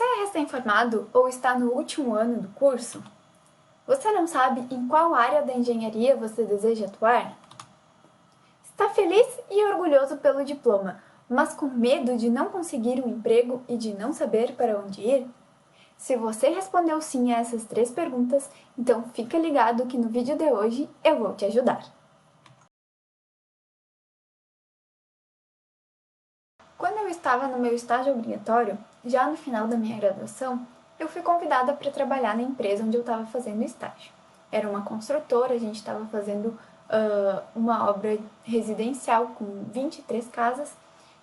Você é recém-formado ou está no último ano do curso? Você não sabe em qual área da engenharia você deseja atuar? Está feliz e orgulhoso pelo diploma, mas com medo de não conseguir um emprego e de não saber para onde ir? Se você respondeu sim a essas 3 perguntas, então fica ligado que no vídeo de hoje eu vou te ajudar. Quando eu estava no meu estágio obrigatório, já no final da minha graduação, eu fui convidada para trabalhar na empresa onde eu estava fazendo estágio. Era uma construtora, a gente estava fazendo uma obra residencial com 23 casas,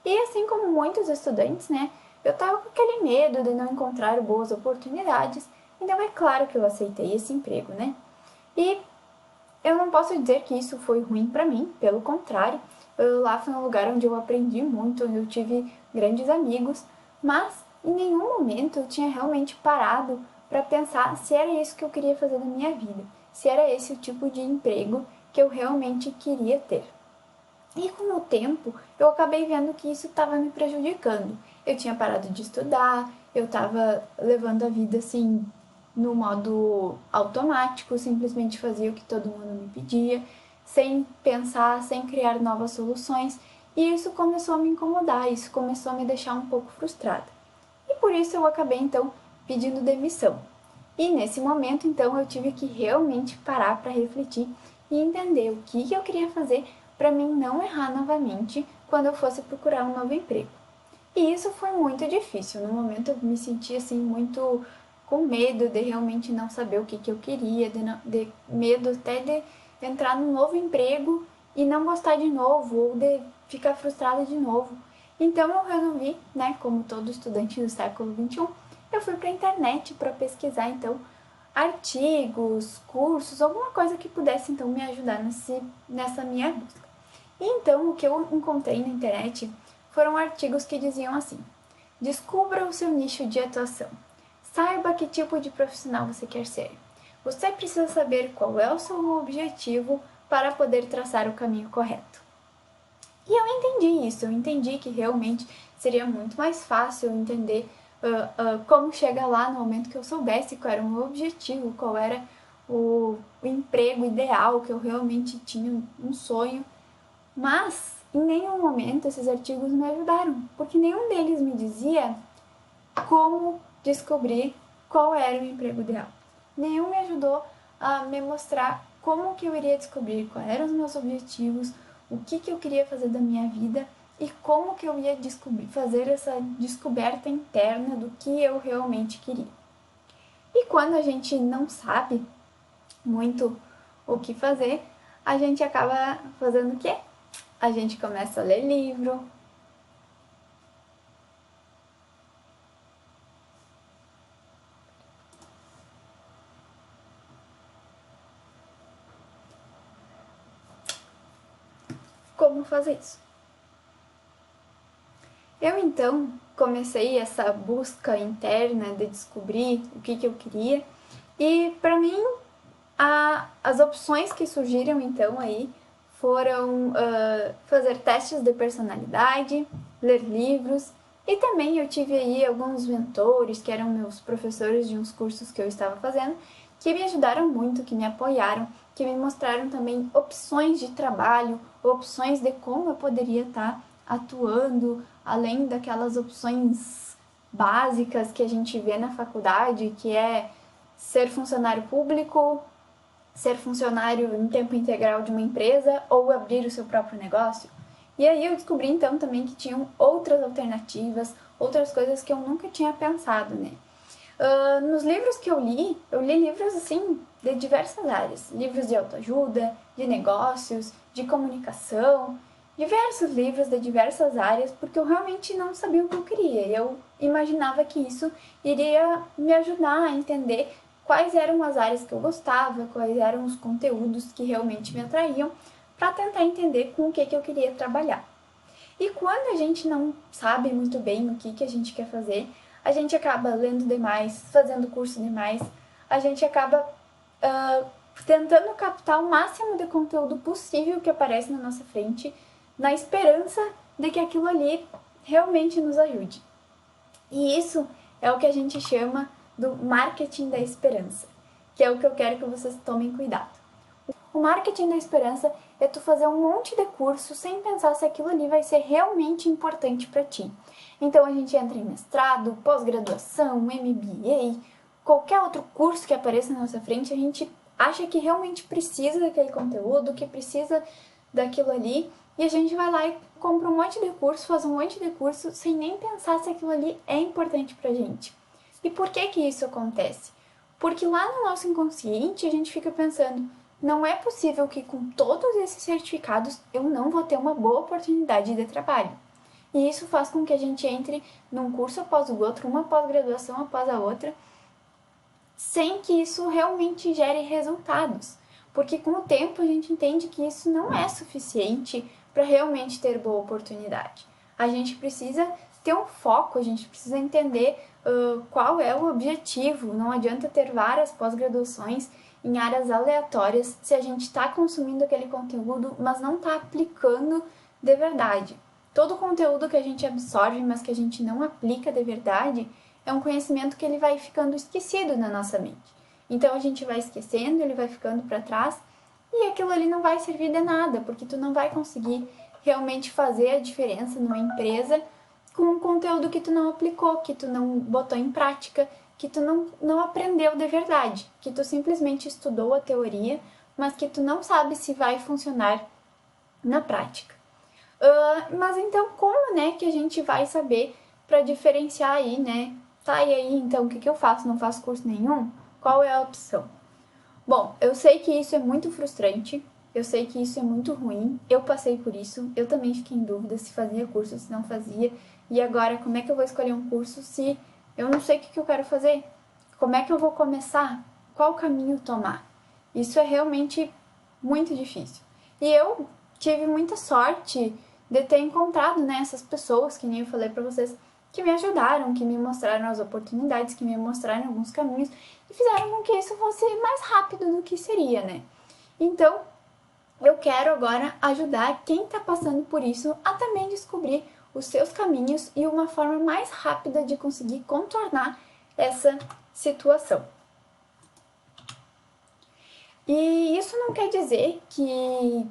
e assim como muitos estudantes, né, eu estava com aquele medo de não encontrar boas oportunidades, então é claro que eu aceitei esse emprego, né? E eu não posso dizer que isso foi ruim para mim, pelo contrário, lá foi um lugar onde eu aprendi muito, onde eu tive grandes amigos, mas em nenhum momento eu tinha realmente parado para pensar se era isso que eu queria fazer na minha vida, se era esse o tipo de emprego que eu realmente queria ter. E com o tempo, eu acabei vendo que isso estava me prejudicando. Eu tinha parado de estudar, eu estava levando a vida assim no modo automático, simplesmente fazia o que todo mundo me pedia, sem pensar, sem criar novas soluções, e isso começou a me incomodar, isso começou a me deixar um pouco frustrada. E por isso eu acabei então pedindo demissão. E nesse momento então eu tive que realmente parar para refletir e entender o que eu queria fazer para mim não errar novamente quando eu fosse procurar um novo emprego. E isso foi muito difícil. No momento eu me senti assim muito com medo de realmente não saber o que eu queria, de medo até de entrar num novo emprego e não gostar de novo, ou de ficar frustrada de novo. Então eu resolvi, né, como todo estudante do século XXI, eu fui para a internet para pesquisar então artigos, cursos, alguma coisa que pudesse então me ajudar nessa minha busca. E então o que eu encontrei na internet foram artigos que diziam assim: descubra o seu nicho de atuação. Saiba que tipo de profissional você quer ser. Você precisa saber qual é o seu objetivo para poder traçar o caminho correto. E eu entendi isso, eu entendi que realmente seria muito mais fácil entender como chegar lá no momento que eu soubesse qual era o meu objetivo, qual era o emprego ideal, que eu realmente tinha um sonho. Mas em nenhum momento esses artigos me ajudaram, porque nenhum deles me dizia como descobrir qual era o emprego ideal. Nenhum me ajudou a me mostrar como que eu iria descobrir quais eram os meus objetivos, o que eu queria fazer da minha vida e como que eu ia fazer essa descoberta interna do que eu realmente queria. E quando a gente não sabe muito o que fazer, a gente acaba fazendo o quê? A gente começa a ler livro. Como fazer isso? Eu então comecei essa busca interna de descobrir o que eu queria, e para mim as opções que surgiram então aí foram fazer testes de personalidade, ler livros, e também eu tive aí alguns mentores que eram meus professores de uns cursos que eu estava fazendo, que me ajudaram muito, que me apoiaram, que me mostraram também opções de trabalho, opções de como eu poderia estar atuando, além daquelas opções básicas que a gente vê na faculdade, que é ser funcionário público, ser funcionário em tempo integral de uma empresa ou abrir o seu próprio negócio. E aí eu descobri então também que tinham outras alternativas, outras coisas que eu nunca tinha pensado, né? Nos livros que eu li livros assim de diversas áreas, livros de autoajuda, de negócios, de comunicação, diversos livros de diversas áreas, porque eu realmente não sabia o que eu queria. Eu imaginava que isso iria me ajudar a entender quais eram as áreas que eu gostava, quais eram os conteúdos que realmente me atraíam, para tentar entender com o que eu queria trabalhar. E quando a gente não sabe muito bem o que a gente quer fazer, a gente acaba lendo demais, fazendo curso demais, a gente acaba tentando captar o máximo de conteúdo possível que aparece na nossa frente, na esperança de que aquilo ali realmente nos ajude. E isso é o que a gente chama do marketing da esperança, que é o que eu quero que vocês tomem cuidado. O marketing da esperança é tu fazer um monte de curso sem pensar se aquilo ali vai ser realmente importante para ti. Então a gente entra em mestrado, pós-graduação, MBA, qualquer outro curso que apareça na nossa frente, a gente acha que realmente precisa daquele conteúdo, que precisa daquilo ali, e a gente vai lá e compra um monte de curso, faz um monte de curso sem nem pensar se aquilo ali é importante pra gente. E por que que isso acontece? Porque lá no nosso inconsciente a gente fica pensando, não é possível que com todos esses certificados eu não vou ter uma boa oportunidade de trabalho. E isso faz com que a gente entre num curso após o outro, uma pós-graduação após a outra, sem que isso realmente gere resultados. Porque com o tempo a gente entende que isso não é suficiente para realmente ter boa oportunidade. A gente precisa ter um foco, a gente precisa entender qual é o objetivo. Não adianta ter várias pós-graduações em áreas aleatórias se a gente está consumindo aquele conteúdo, mas não está aplicando de verdade. Todo o conteúdo que a gente absorve, mas que a gente não aplica de verdade, é um conhecimento que ele vai ficando esquecido na nossa mente. Então a gente vai esquecendo, ele vai ficando para trás e aquilo ali não vai servir de nada, porque tu não vai conseguir realmente fazer a diferença numa empresa com um conteúdo que tu não aplicou, que tu não botou em prática, que tu não aprendeu de verdade, que tu simplesmente estudou a teoria, mas que tu não sabe se vai funcionar na prática. Mas então como, né, que a gente vai saber para diferenciar aí, né? Tá, e aí, então, o que eu faço? Não faço curso nenhum? Qual é a opção? Bom, eu sei que isso é muito frustrante, eu sei que isso é muito ruim, eu passei por isso, eu também fiquei em dúvida se fazia curso, se não fazia, e agora como é que eu vou escolher um curso se eu não sei o que eu quero fazer? Como é que eu vou começar? Qual caminho tomar? Isso é realmente muito difícil. E eu tive muita sorte de ter encontrado, né, essas pessoas, que nem eu falei pra vocês, que me ajudaram, que me mostraram as oportunidades, que me mostraram alguns caminhos e fizeram com que isso fosse mais rápido do que seria, né? Então, eu quero agora ajudar quem está passando por isso a também descobrir os seus caminhos e uma forma mais rápida de conseguir contornar essa situação. E isso não quer dizer que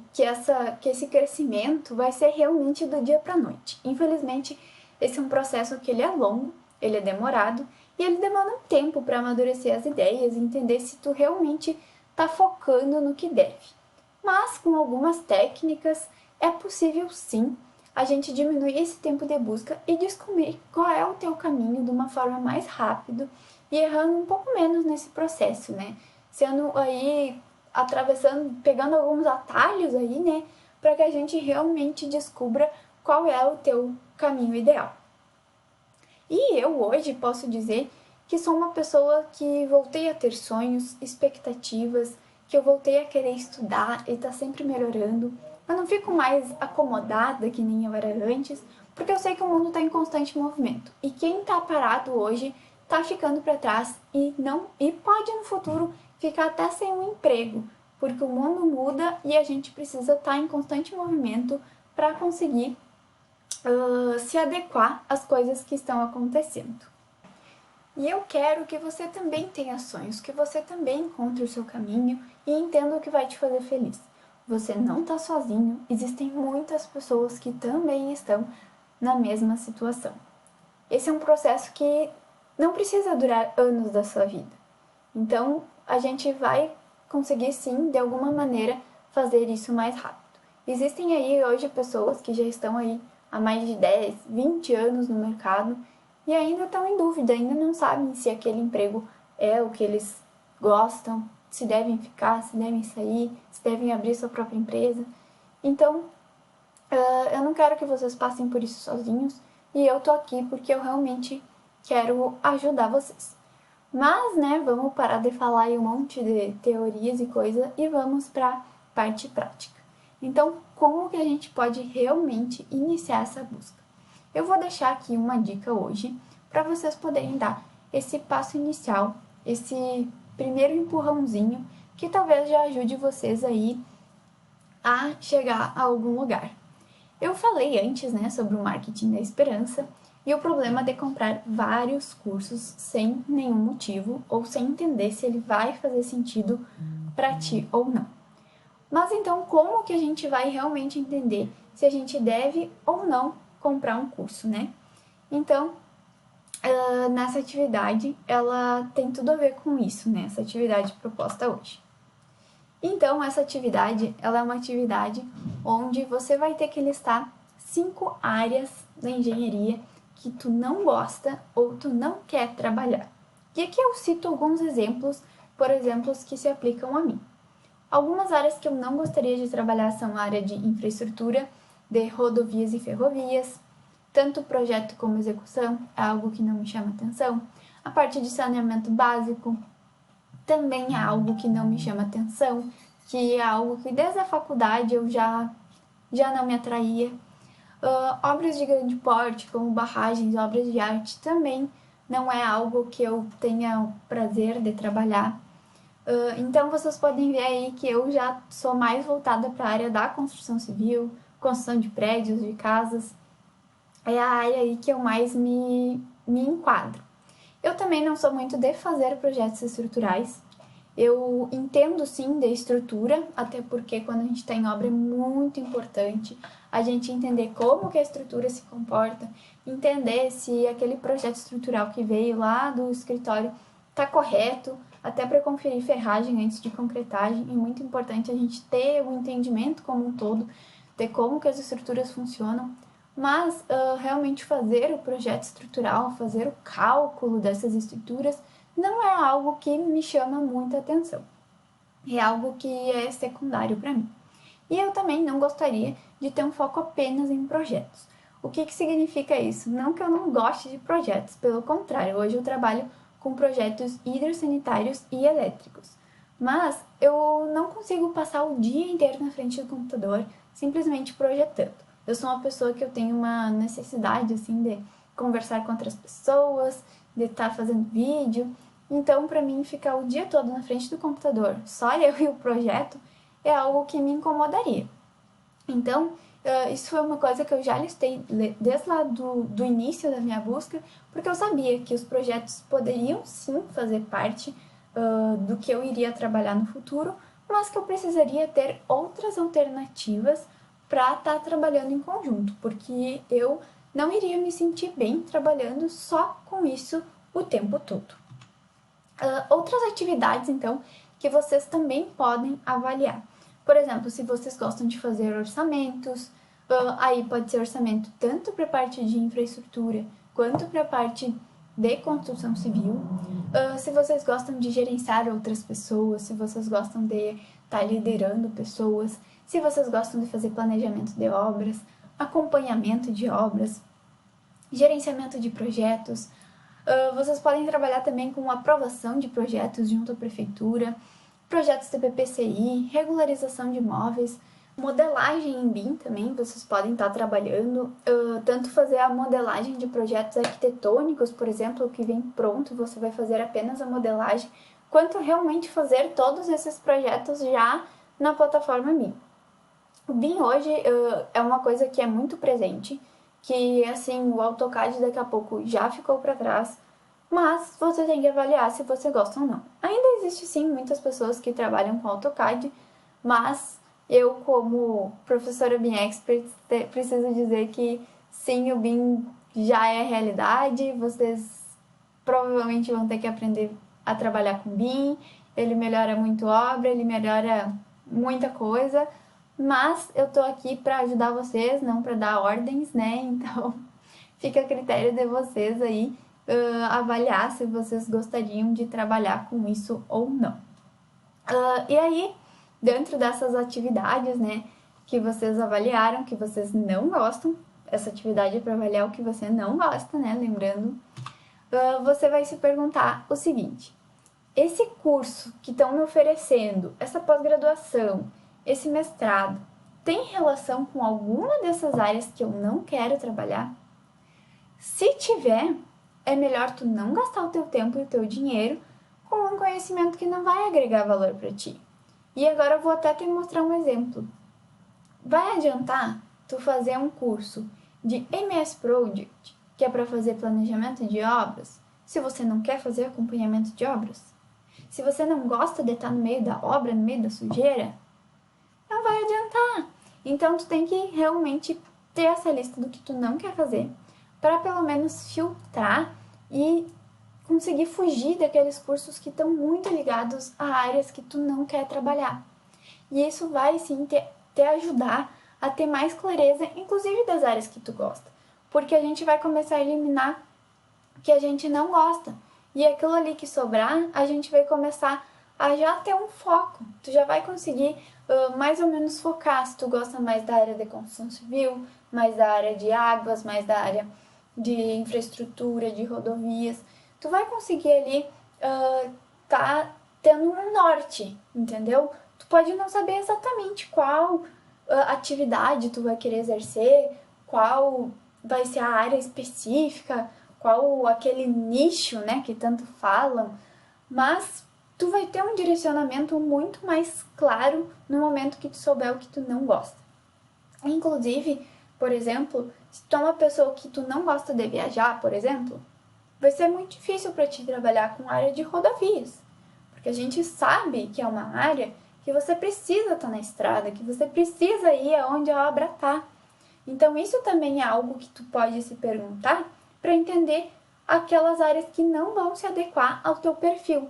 esse crescimento vai ser realmente do dia para a noite. Infelizmente, esse é um processo que ele é longo, ele é demorado e ele demanda um tempo para amadurecer as ideias e entender se tu realmente está focando no que deve. Mas com algumas técnicas é possível sim a gente diminuir esse tempo de busca e descobrir qual é o teu caminho de uma forma mais rápida e errando um pouco menos nesse processo, né? Sendo aí atravessando, pegando alguns atalhos aí, né, para que a gente realmente descubra qual é o teu caminho ideal. E eu hoje posso dizer que sou uma pessoa que voltei a ter sonhos, expectativas, que eu voltei a querer estudar e tá sempre melhorando. Eu não fico mais acomodada que nem eu era antes, porque eu sei que o mundo está em constante movimento. E quem tá parado hoje tá ficando para trás e pode no futuro ficar até sem um emprego, porque o mundo muda e a gente precisa estar em constante movimento para conseguir se adequar às coisas que estão acontecendo. E eu quero que você também tenha sonhos, que você também encontre o seu caminho e entenda o que vai te fazer feliz. Você não está sozinho, existem muitas pessoas que também estão na mesma situação. Esse é um processo que não precisa durar anos da sua vida. Então, a gente vai conseguir sim, de alguma maneira, fazer isso mais rápido. Existem aí hoje pessoas que já estão aí há mais de 10, 20 anos no mercado e ainda estão em dúvida, ainda não sabem se aquele emprego é o que eles gostam, se devem ficar, se devem sair, se devem abrir sua própria empresa. Então, eu não quero que vocês passem por isso sozinhos e eu tô aqui porque eu realmente quero ajudar vocês. Mas, né, vamos parar de falar aí um monte de teorias e coisa e vamos para a parte prática. Então, como que a gente pode realmente iniciar essa busca? Eu vou deixar aqui uma dica hoje para vocês poderem dar esse passo inicial, esse primeiro empurrãozinho que talvez já ajude vocês aí a chegar a algum lugar. Eu falei antes, né, sobre o marketing da esperança e o problema de comprar vários cursos sem nenhum motivo ou sem entender se ele vai fazer sentido para ti ou não. Mas então, como que a gente vai realmente entender se a gente deve ou não comprar um curso, né? Então, nessa atividade, ela tem tudo a ver com isso, né? Essa atividade proposta hoje. Então, essa atividade, ela é uma atividade onde você vai ter que listar 5 áreas da engenharia que tu não gosta ou tu não quer trabalhar. E aqui eu cito alguns exemplos, por exemplos que se aplicam a mim. Algumas áreas que eu não gostaria de trabalhar são a área de infraestrutura, de rodovias e ferrovias, tanto projeto como execução, é algo que não me chama atenção. A parte de saneamento básico também é algo que não me chama atenção, que é algo que desde a faculdade eu já não me atraía. Obras de grande porte, como barragens, obras de arte, também não é algo que eu tenha o prazer de trabalhar. Então, vocês podem ver aí que eu já sou mais voltada para a área da construção civil, construção de prédios, de casas. É a área aí que eu mais me enquadro. Eu também não sou muito de fazer projetos estruturais. Eu entendo sim de estrutura, até porque quando a gente está em obra é muito importante a gente entender como que a estrutura se comporta, entender se aquele projeto estrutural que veio lá do escritório está correto, até para conferir ferragem antes de concretagem. É muito importante a gente ter o entendimento como um todo de como que as estruturas funcionam. Mas realmente fazer o projeto estrutural, fazer o cálculo dessas estruturas, não é algo que me chama muita atenção. É algo que é secundário para mim. E eu também não gostaria de ter um foco apenas em projetos. O que significa isso? Não que eu não goste de projetos, pelo contrário, hoje eu trabalho com projetos hidrossanitários e elétricos. Mas eu não consigo passar o dia inteiro na frente do computador simplesmente projetando. Eu sou uma pessoa que eu tenho uma necessidade assim de conversar com outras pessoas, de estar fazendo vídeo. Então, para mim, ficar o dia todo na frente do computador, só eu e o projeto, é algo que me incomodaria. Então, isso foi uma coisa que eu já listei desde lá do início da minha busca, porque eu sabia que os projetos poderiam sim fazer parte do que eu iria trabalhar no futuro, mas que eu precisaria ter outras alternativas para estar trabalhando em conjunto, porque eu não iria me sentir bem trabalhando só com isso o tempo todo. Outras atividades, então, que vocês também podem avaliar. Por exemplo, se vocês gostam de fazer orçamentos, aí pode ser orçamento tanto para a parte de infraestrutura quanto para a parte de construção civil. Se vocês gostam de gerenciar outras pessoas, se vocês gostam de estar liderando pessoas, se vocês gostam de fazer planejamento de obras, acompanhamento de obras, gerenciamento de projetos, vocês podem trabalhar também com aprovação de projetos junto à prefeitura, projetos de PPCI, regularização de imóveis, modelagem em BIM também, vocês podem estar trabalhando, tanto fazer a modelagem de projetos arquitetônicos, por exemplo, que vem pronto, você vai fazer apenas a modelagem, quanto realmente fazer todos esses projetos já na plataforma BIM. O BIM hoje é uma coisa que é muito presente, que assim, o AutoCAD daqui a pouco já ficou para trás, mas você tem que avaliar se você gosta ou não. Ainda existe sim muitas pessoas que trabalham com AutoCAD, mas eu, como professora BIM Expert, preciso dizer que sim, o BIM já é realidade, vocês provavelmente vão ter que aprender a trabalhar com BIM, ele melhora muito obra, ele melhora muita coisa, mas eu tô aqui para ajudar vocês, não para dar ordens, né? Então, fica a critério de vocês aí avaliar se vocês gostariam de trabalhar com isso ou não. E aí, dentro dessas atividades, né, que vocês avaliaram, que vocês não gostam, essa atividade é para avaliar o que você não gosta, né? Lembrando, você vai se perguntar o seguinte: esse curso que estão me oferecendo, essa pós-graduação, esse mestrado, tem relação com alguma dessas áreas que eu não quero trabalhar? Se tiver, é melhor tu não gastar o teu tempo e o teu dinheiro com um conhecimento que não vai agregar valor para ti. E agora eu vou até te mostrar um exemplo. Vai adiantar tu fazer um curso de MS Project que é para fazer planejamento de obras, se você não quer fazer acompanhamento de obras? Se você não gosta de estar no meio da obra, no meio da sujeira, não vai adiantar. Então, tu tem que realmente ter essa lista do que tu não quer fazer, para pelo menos filtrar e conseguir fugir daqueles cursos que estão muito ligados a áreas que tu não quer trabalhar. E isso vai sim te ajudar a ter mais clareza, inclusive das áreas que tu gosta, porque a gente vai começar a eliminar o que a gente não gosta. E aquilo ali que sobrar, a gente vai começar a já ter um foco. Tu já vai conseguir mais ou menos focar se tu gosta mais da área de construção civil, mais da área de águas, mais da área de infraestrutura, de rodovias. Tu vai conseguir ali tá tendo um norte, entendeu? Tu pode não saber exatamente qual atividade tu vai querer exercer, qual vai ser a área específica, qual aquele nicho, né, que tanto falam, mas tu vai ter um direcionamento muito mais claro no momento que tu souber o que tu não gosta. Inclusive, por exemplo, se tu é uma pessoa que tu não gosta de viajar, por exemplo, vai ser muito difícil para ti trabalhar com área de rodovias, porque a gente sabe que é uma área que você precisa estar na estrada, que você precisa ir aonde a obra está. Então, isso também é algo que tu pode se perguntar para entender aquelas áreas que não vão se adequar ao teu perfil.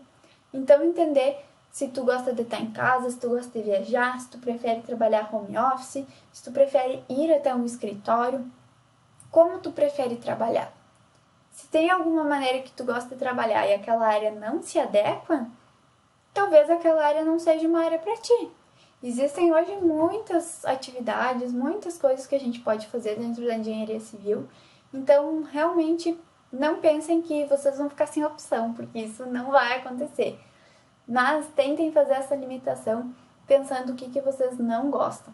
Então, entender se tu gosta de estar em casa, se tu gosta de viajar, se tu prefere trabalhar home office, se tu prefere ir até um escritório, como tu prefere trabalhar. Se tem alguma maneira que tu gosta de trabalhar e aquela área não se adequa, talvez aquela área não seja uma área para ti. Existem hoje muitas atividades, muitas coisas que a gente pode fazer dentro da engenharia civil. Então, realmente, não pensem que vocês vão ficar sem opção, porque isso não vai acontecer. Mas tentem fazer essa limitação pensando o que vocês não gostam,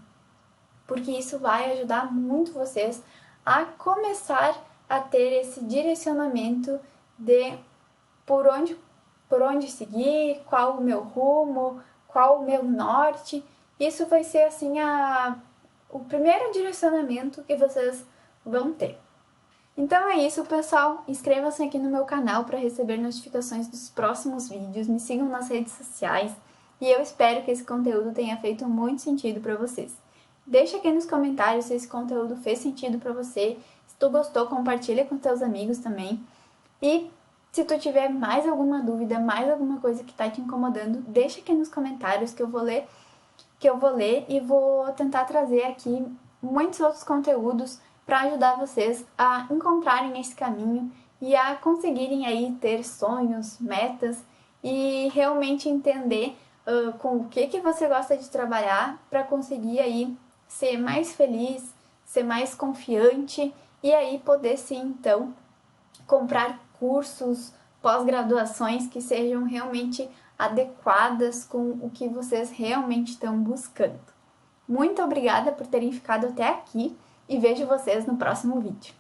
porque isso vai ajudar muito vocês a começar a ter esse direcionamento de por onde seguir, qual o meu rumo, qual o meu norte. Isso vai ser assim o primeiro direcionamento que vocês vão ter. Então é isso, pessoal. Inscrevam-se aqui no meu canal para receber notificações dos próximos vídeos. Me sigam nas redes sociais e eu espero que esse conteúdo tenha feito muito sentido para vocês. Deixa aqui nos comentários se esse conteúdo fez sentido para você. Se tu gostou, compartilha com teus amigos também. E se tu tiver mais alguma dúvida, mais alguma coisa que está te incomodando, deixa aqui nos comentários que eu vou ler e vou tentar trazer aqui muitos outros conteúdos para ajudar vocês a encontrarem esse caminho e a conseguirem aí ter sonhos, metas e realmente entender com o que você gosta de trabalhar para conseguir aí ser mais feliz, ser mais confiante e aí poder sim, então, comprar cursos, pós-graduações que sejam realmente adequadas com o que vocês realmente estão buscando. Muito obrigada por terem ficado até aqui e vejo vocês no próximo vídeo.